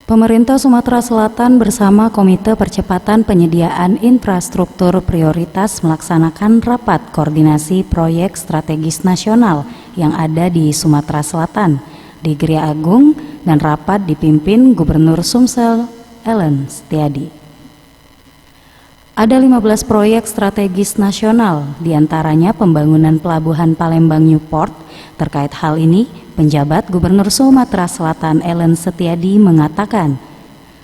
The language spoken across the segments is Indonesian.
Pemerintah Sumatera Selatan bersama Komite Percepatan Penyediaan Infrastruktur Prioritas melaksanakan rapat koordinasi proyek strategis nasional yang ada di Sumatera Selatan di Gria Agung, dan rapat dipimpin Gubernur Sumsel Ellen Setiadi. Ada 15 proyek strategis nasional, diantaranya pembangunan Pelabuhan Palembang Newport. Terkait hal ini, penjabat Gubernur Sumatera Selatan Ellen Setiadi mengatakan,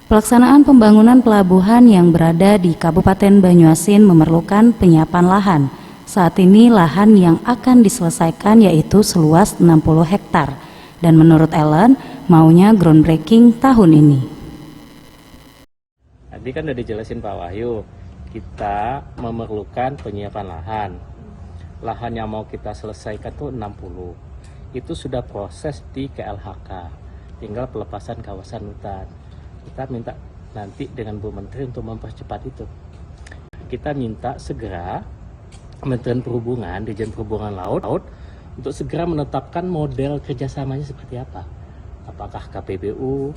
pelaksanaan pembangunan pelabuhan yang berada di Kabupaten Banyuasin memerlukan penyiapan lahan. Saat ini lahan yang akan diselesaikan yaitu seluas 60 hektar, dan menurut Ellen, maunya groundbreaking tahun ini. Tadi kan udah dijelasin Pak Wahyu, kita memerlukan penyiapan lahan. Lahan yang mau kita selesaikan tuh 60. Itu sudah proses di KLHK, tinggal pelepasan kawasan hutan. Kita minta nanti dengan Bu Menteri untuk mempercepat itu. Kita minta segera Kementerian Perhubungan, Dirjen Perhubungan Laut untuk segera menetapkan model kerjasamanya seperti apa. Apakah KPBU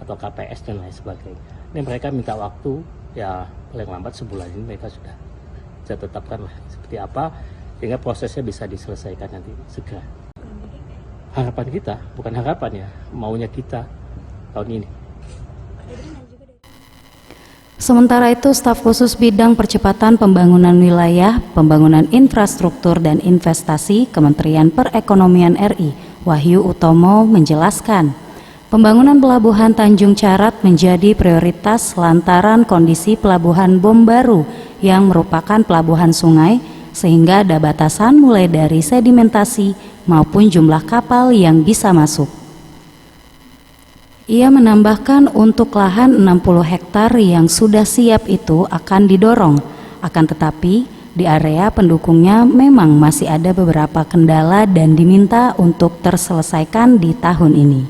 atau KPS dan lain sebagainya. Ini mereka minta waktu, ya paling lambat sebulan ini mereka sudah tetapkan lah seperti apa, sehingga prosesnya bisa diselesaikan nanti segera. Harapan kita, bukan harapan ya, maunya kita tahun ini. Sementara itu, staf khusus bidang percepatan pembangunan wilayah, pembangunan infrastruktur dan investasi Kementerian Perekonomian RI, Wahyu Utomo menjelaskan, pembangunan Pelabuhan Tanjung Carat menjadi prioritas lantaran kondisi Pelabuhan Bom Baru yang merupakan pelabuhan sungai, sehingga ada batasan mulai dari sedimentasi maupun jumlah kapal yang bisa masuk. Ia menambahkan untuk lahan 60 hektar yang sudah siap itu akan didorong, akan tetapi di area pendukungnya memang masih ada beberapa kendala dan diminta untuk terselesaikan di tahun ini.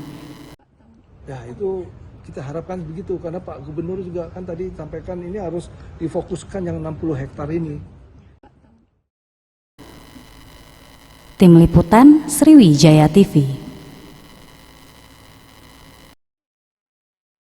Ya, itu kita harapkan begitu, karena Pak Gubernur juga kan tadi sampaikan ini harus difokuskan yang 60 hektar ini. Tim Liputan Sriwijaya TV.